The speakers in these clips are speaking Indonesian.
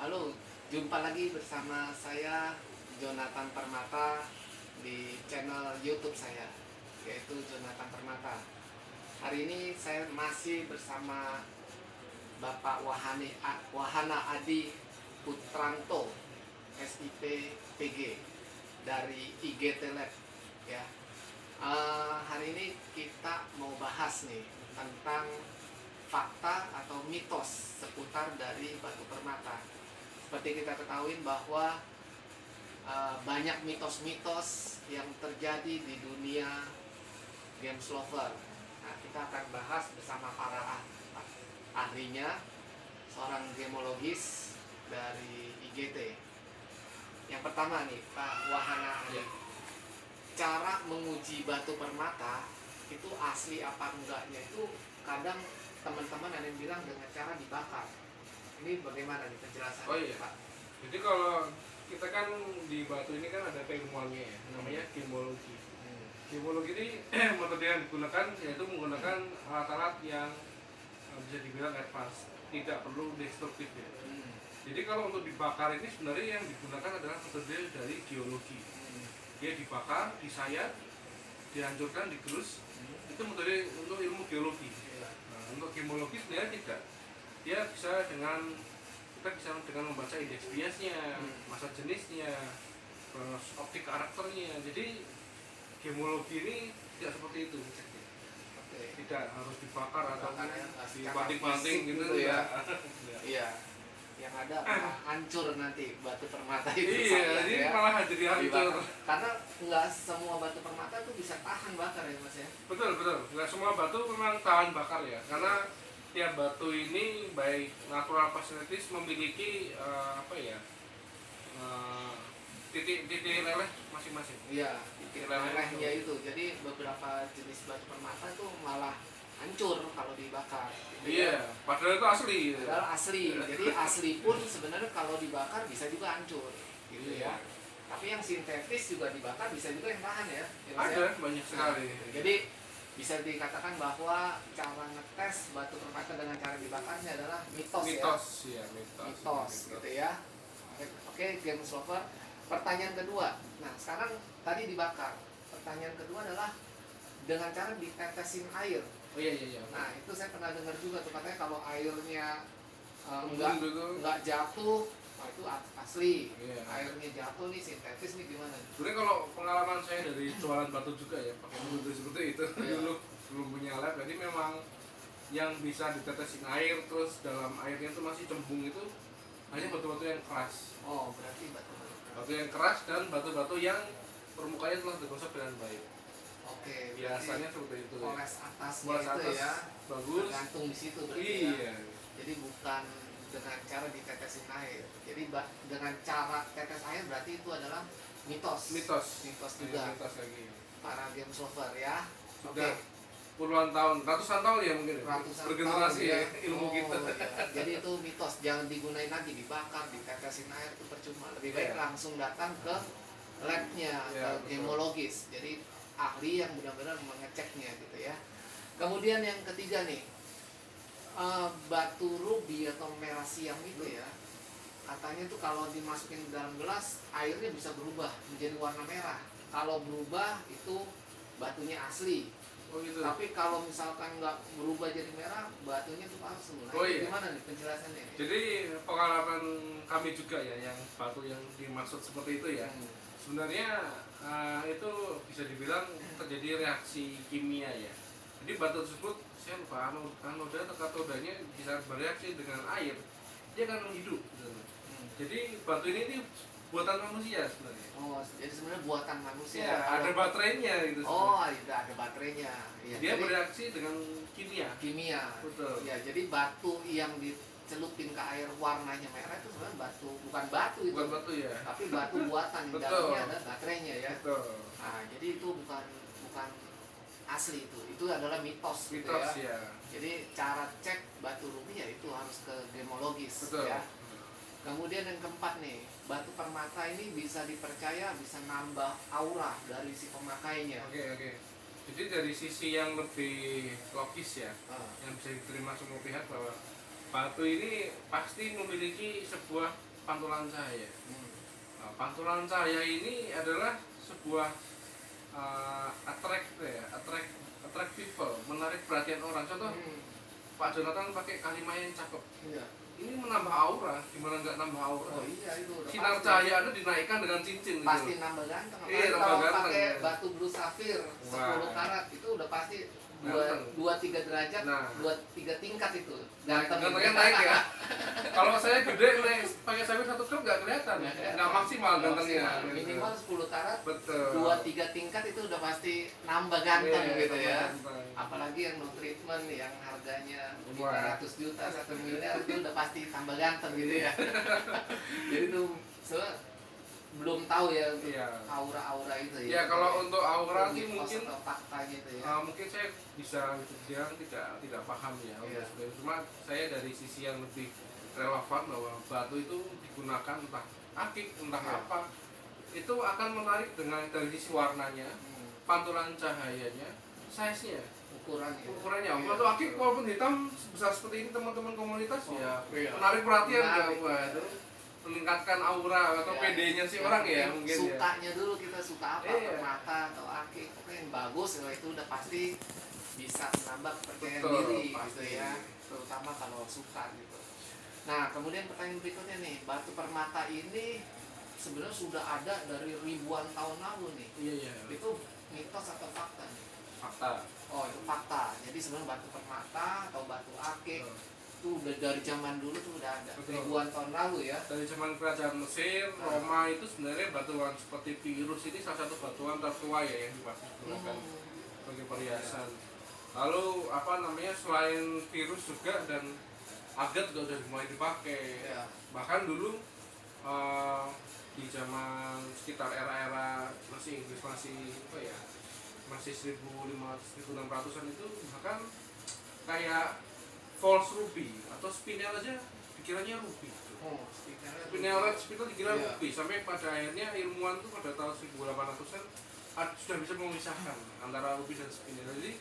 Halo, jumpa lagi bersama saya Jonathan Permata di channel YouTube saya, yaitu Jonathan Permata. Hari ini saya masih bersama Bapak Wahana Adi Putranto, SIP PG dari IGT Lab. Ya, hari ini kita mau bahas nih tentang fakta atau mitos seputar dari batu permata. Seperti kita ketahui bahwa banyak mitos-mitos yang terjadi di dunia games lover. Nah, kita akan bahas bersama para ahlinya, seorang gemologis dari IGT. Yang pertama nih, Pak Wahana, cara menguji batu permata itu asli apa enggaknya itu kadang teman-teman ada yang bilang dengan cara dibakar. Ini bagaimana nih penjelasannya, Oh iya, Pak? jadi kalau kita kan di batu ini kan ada keilmuannya ya, namanya gemologi. Gemologi ini metode yang digunakan yaitu menggunakan alat-alat yang bisa dibilang advance, tidak perlu destruktif ya. Jadi kalau untuk dibakar ini sebenarnya yang digunakan adalah metode dari geologi. Dia dibakar, disayat, dihancurkan, digerus. Itu metode untuk ilmu geologi. Nah, untuk gemologi sebenarnya tidak. Dia bisa dengan membaca indeks biasnya, masa jenisnya, terus optik karakternya. Jadi gemologi ini tidak seperti itu. Tidak harus dibakar atau dibanting-banting gitu ya. Iya. Yang ada malah hancur nanti batu permata itu. Iya, jadi ya. malah jadi hancur. Karena nggak semua batu permata itu bisa tahan bakar ya, Mas ya. Betul. Nggak semua batu memang tahan bakar ya, karena tiap batu ini baik natural facilities memiliki titik leleh masing-masing. Iya, titik lelehnya itu. Jadi beberapa jenis batu permata itu malah hancur kalau dibakar. Iya, padahal itu asli. Padahal asli. Jadi asli pun sebenarnya kalau dibakar bisa juga hancur, gitu ya. Tapi yang sintetis juga dibakar bisa juga yang tahan ya. Ada banyak sekali. Jadi bisa dikatakan bahwa cara ngetes batu permata dengan cara dibakarnya adalah mitos ya. Mitos gitu ya. Oke, games lover. Pertanyaan kedua. Nah, sekarang tadi dibakar. Pertanyaan kedua adalah dengan cara ditetesin air. Oh iya. Nah, itu saya pernah dengar juga tuh, katanya kalau airnya enggak jatuh, nah itu asli. Airnya jatuh nih sintetis nih gimana? Sebenarnya kalau pengalaman saya dari jualan batu juga ya, pakai metode seperti itu dulu belum punya lab. Jadi memang yang bisa ditetesin air terus dalam airnya itu masih cembung itu hanya batu-batu yang keras. Oh, berarti batu yang keras dan batu-batu yang permukaannya telah digosok dengan baik. Oke, biasanya seperti itu. Poles atasnya poles itu atas ya bagus. Tergantung di situ berarti. Iya. Ya. Jadi bukan dengan cara ditetesin air. Jadi dengan cara tetes air berarti itu adalah mitos juga. Mitos lagi. Para games lover ya. Sudah puluhan tahun, ratusan tahun ya mungkin. Ratusan bergenerasi tahun, ya ilmu kita. Ya. Jadi itu mitos, jangan digunain lagi, dibakar, ditetesin air itu percuma. Lebih baik langsung datang ke labnya, ke gemologis. Jadi ahli yang benar-benar mengeceknya gitu ya. Kemudian yang ketiga nih, batu rubi atau merah siam itu ya, katanya tuh kalau dimasukin ke dalam gelas airnya bisa berubah menjadi warna merah. Kalau berubah itu batunya asli. Oh gitu. Tapi kalau misalkan nggak berubah jadi merah, batunya itu palsu. Nah, gimana nih penjelasannya? Jadi pengalaman kami juga ya, yang batu yang dimaksud seperti itu ya. Sebenarnya itu bisa dibilang terjadi reaksi kimia ya. Jadi batu tersebut, saya lupa anoda atau katodanya bisa bereaksi dengan air, dia akan hidup. Jadi batu ini buatan manusia sebenarnya. Oh, jadi sebenarnya buatan manusia. Ya, ada baterainya gitu. Oh, ada baterainya. Ya, dia bereaksi dengan kimia. Betul. Ya, jadi batu yang dicelupin ke air warnanya merah itu sebenarnya batu, bukan batu itu. Bukan batu ya. Tapi batu buatan yang dalamnya ada baterainya ya. Betul. Nah, jadi itu bukan asli itu. Itu adalah mitos gitu ya. Jadi cara cek batu rubi ya itu harus ke gemologis. Betul. Ya. Kemudian yang keempat nih, batu permata ini bisa dipercaya bisa nambah aura dari si pemakainya. Oke. Jadi dari sisi yang lebih logis ya, yang bisa diterima semua pihak bahwa batu ini pasti memiliki sebuah pantulan cahaya. Hmm. Nah, pantulan cahaya ini adalah sebuah attract people, menarik perhatian orang. Contoh Hmm. Pak Jonathan pakai kalimat yang cakep. Iya. Ini menambah aura, gimana nggak nambah aura? Oh iya itu udah Sinar pasti. cahaya Anda dinaikkan dengan cincin gitu. Pasti nambah ganteng. Iya, Apalagi nambah kalau ganteng, pakai ya. batu blue sapphire 10 Wah. karat itu udah pasti Ganteng. 2-3 derajat, Nah. 2-3 tingkat itu. Gantengnya naik ya. Kalau saya gede nih pakai sabit 1 gram nggak kelihatan, Nggak kelihatan. nggak maksimal gantengnya. Minimal 10 karat, Betul. 2-3 tingkat itu udah pasti nambah ganteng Iya, gitu ya. ganteng. Apalagi yang no treatment yang harganya Wah. 500 juta 1 miliar itu udah pasti tambah ganteng gitu ya. Jadi tuh sebenarnya belum tahu ya untuk Iya. aura-aura itu ya. Ya kalau untuk aura sih Mitos mungkin atau fakta gitu ya. mungkin saya bisa bilang tidak paham ya untuk Iya. seperti itu. Cuma saya dari sisi yang lebih relevan bahwa batu itu digunakan entah akik entah Iya. apa itu akan menarik dengan dari sisi warnanya, pantulan cahayanya, size-nya, Ukurannya. ukurannya. Iya. Batu akik walaupun hitam besar seperti ini teman-teman komunitas Oh, ya iya. menarik perhatian Menarik, ya. Wah, iya. itu meningkatkan aura atau Ya, PD-nya si yang orang ya penting mungkin ya. sukanya dulu kita suka apa, Iya. permata atau akik, pokoknya yang bagus ya, itu udah pasti bisa menambah kepercayaan Betul, diri pasti. gitu ya, terutama kalau suka gitu. Nah kemudian pertanyaan berikutnya nih, batu permata ini sebenarnya sudah ada dari ribuan tahun lalu nih, Iya iya. itu mitos atau fakta nih? Fakta. Oh itu fakta, jadi sebenarnya batu permata atau batu akik Betul. itu udah dari zaman dulu tuh udah ada, Betul. ribuan tahun lalu ya. Dari zaman kerajaan Mesir, Roma itu sebenarnya batuan seperti virus ini salah satu batuan tertua ya yang digunakan sebagai perhiasan. Lalu apa namanya selain virus juga dan agat juga udah mulai dipakai. Ya. Bahkan dulu di zaman sekitar era-era masih Inggris masih apa ya masih 1500 1600-an itu bahkan kayak false ruby atau spinel aja dikiranya ruby. Oh, Spinel dikira Iya. ruby sampai pada akhirnya ilmuwan tuh pada tahun 1800-an sudah bisa memisahkan antara ruby dan spinel. Jadi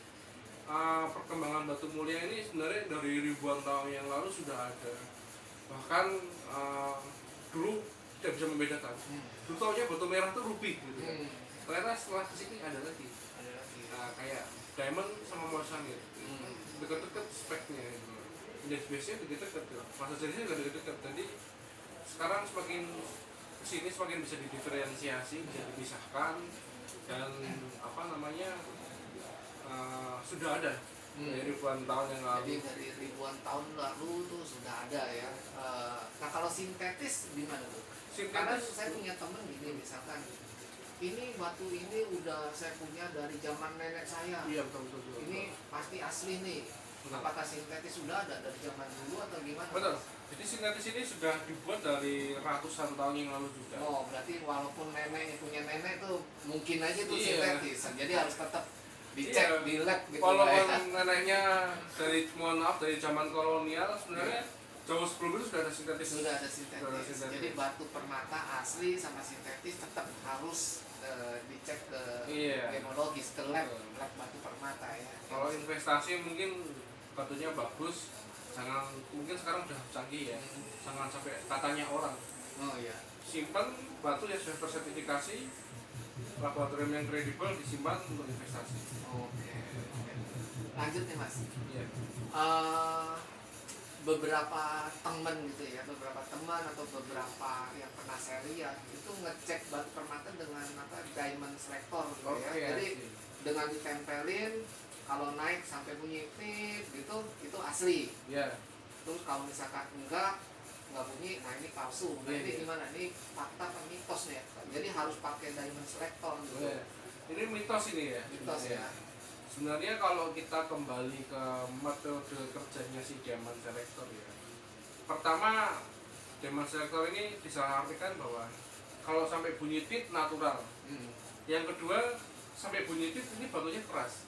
perkembangan batu mulia ini sebenarnya dari ribuan tahun yang lalu sudah ada. Bahkan dulu tidak bisa membedakan. Dulu taunya batu merah itu ruby gitu. Ternyata setelah kesini ada lagi. Ada lagi. Kayak diamond sama moissanite. Dekat-dekat speknya gitu. Indeks base-nya dekat-dekat gitu. Masa jenisnya juga dekat-dekat. Jadi sekarang semakin kesini semakin bisa didiferensiasi, bisa dipisahkan dan apa namanya sudah ada dari ribuan tahun yang lalu. Jadi dari ribuan tahun lalu tuh sudah ada ya. Nah kalau sintetis gimana tuh? Karena Sintetis saya punya temen gini misalkan, ini batu ini udah saya punya dari zaman nenek saya. iya betul. Ini pasti asli nih. Betul. Apakah sintetis sudah ada dari zaman dulu atau gimana? Betul. Jadi sintetis ini sudah dibuat dari ratusan tahun yang lalu juga. Oh berarti walaupun neneknya punya nenek tuh mungkin aja tuh Iya. sintetis. Jadi harus tetap dicek Iya. di lab gitu. Walaupun ya. neneknya mohon maaf dari zaman kolonial sebenarnya jauh sebelum itu sudah ada sintetis. Sudah ada sintetis. Sudah ada sintetis. Jadi batu permata asli sama sintetis tetap harus dicek ke Iya. gemologis, ke lab, Betul. lab batu permata ya. Kalau investasi mungkin batunya bagus, jangan mungkin sekarang udah canggih ya, jangan sampai katanya orang Oh iya. simpan batu yang sudah tersertifikasi laboratorium yang kredibel disimpan untuk investasi. Oke. Lanjut nih mas. Iya. Beberapa teman gitu ya, beberapa teman atau beberapa yang pernah saya lihat itu ngecek batu permata dengan apa diamond selector gitu ya. Oke, Jadi I see. dengan ditempelin kalau naik sampai bunyi pip gitu itu asli. Iya. Terus kalau misalkan enggak bunyi, nah ini palsu. Nah Iya, ini iya. gimana? Ini fakta apa mitos nih ya? Jadi harus pakai diamond selector gitu. Iya. Ini mitos ini ya. Mitos ya. Sebenarnya kalau kita kembali ke metode kerjanya si diamond selector ya. Pertama, diamond selector ini disalahartikan bahwa kalau sampai bunyi tit natural. Yang kedua, sampai bunyi tit ini batunya keras.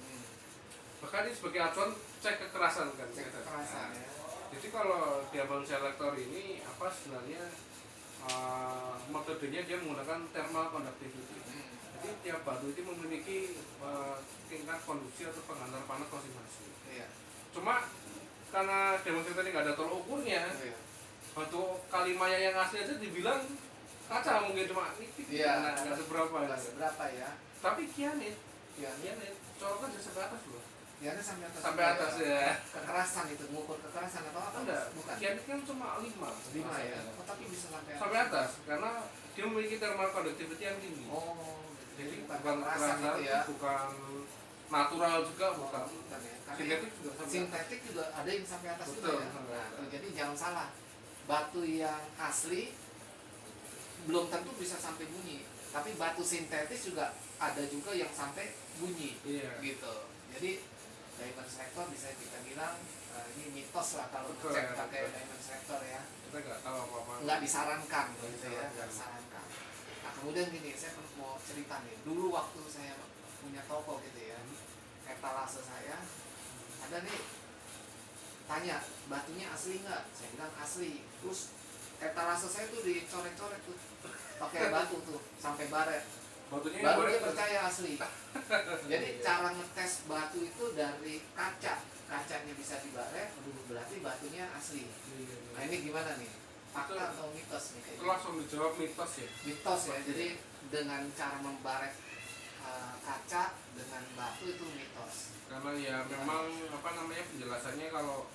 Bahkan ini sebagai acuan cek kekerasan kan. Cek kekerasan ya. Jadi kalau diamond selector ini apa sebenarnya metodenya dia menggunakan thermal conductivity. Jadi tiap batu itu memiliki tingkat konduksi atau penghantar panas masing-masing. Iya. Cuma karena diamond selector ini nggak ada tolak ukurnya, Iya. batu Kalimaya yang asli aja dibilang kaca mungkin cuma nipis, Iya. nggak seberapa Nggak gitu. seberapa ya. Tapi kianit Ya, colokan bisa sampai atas loh. ya sampai atas. Sampai atas ya. Kekerasan itu, mengukur kekerasan atau apa? Enggak, Bukan. kianit kan cuma 5 Ya. Oh, tapi bisa sampai sampai atas karena dia memiliki thermal conductivity yang tinggi. Oh, Jadi bukan bukan kekerasan kekerasan, itu ya. bukan natural juga, bukan. Bukan ya. Karena Sintetik juga sampai atas. sintetik juga ada yang sampai atas Betul, juga ya. sampai Nah, atas. tuh, jadi jangan salah. Batu yang asli belum tentu bisa sampai bunyi, tapi batu sintetis juga ada juga yang sampai bunyi. Iya. Gitu. Jadi diamond selector bisa kita bilang ini mitos lah kalau Betul, ngecek ya, pakai betul. diamond selector ya. Kita nggak tahu apa-apa. Nggak disarankan gitu ya, disarankan. nggak disarankan. Nah kemudian gini, saya mau cerita nih. Dulu waktu saya punya toko gitu ya, etalase saya ada nih tanya batunya asli nggak? Saya bilang asli. Terus etalase saya tuh dicoret-coret tuh pakai batu tuh sampai baret. Batunya yang Baru goreng dia percaya asli. Jadi cara ngetes batu itu dari kacanya bisa dibaret, berarti batunya asli. Nah ini gimana nih? Fakta atau mitos nih? Itu langsung dijawab mitos ya. Mitos ya. Jadi dengan cara membaret kaca dengan batu itu mitos. Karena ya memang apa namanya penjelasannya kalau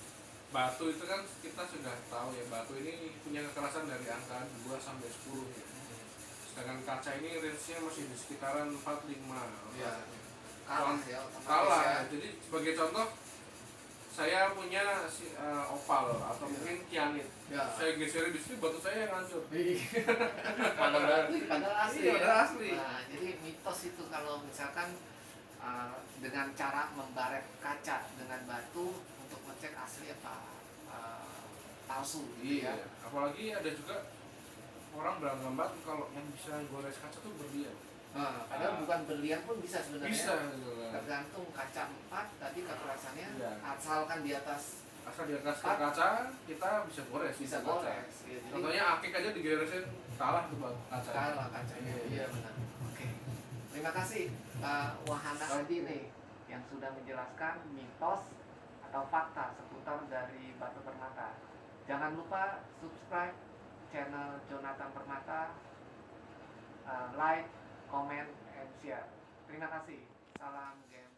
batu itu kan kita sudah tahu ya, batu ini punya kekerasan dari angka 2 sampai 10 ya. Sedangkan kaca ini range-nya masih di sekitaran 45. Iya. Kalah ya, otomatis Kalah. ya. Jadi sebagai contoh saya punya opal atau Iya. mungkin kianit. Ya. Saya geser di sini, batu saya yang hancur. Padahal asli. Iya, Ya. padahal asli. Nah, jadi mitos itu kalau misalkan dengan cara membaret kaca dengan batu untuk ngecek asli apa palsu gitu ya. Iya. Apalagi ada juga orang beranggapan kalau yang bisa gores kaca tuh berlian. Padahal bukan berlian pun bisa sebenarnya. Bisa gitu kan. Tergantung kaca 4 tadi kekerasannya, Iya. asalkan di atas Asal di atas kaca kita bisa gores. bisa kaca. gores. Ya, jadi Contohnya akik aja digeresin kalah tuh buat kaca. kalah kacanya. Iya benar. Oke. Terima kasih Wahana Adi nih yang sudah menjelaskan mitos atau fakta seputar dari batu permata. Jangan lupa subscribe channel Jonathan Permata, like, comment, and share. Terima kasih. Salam game.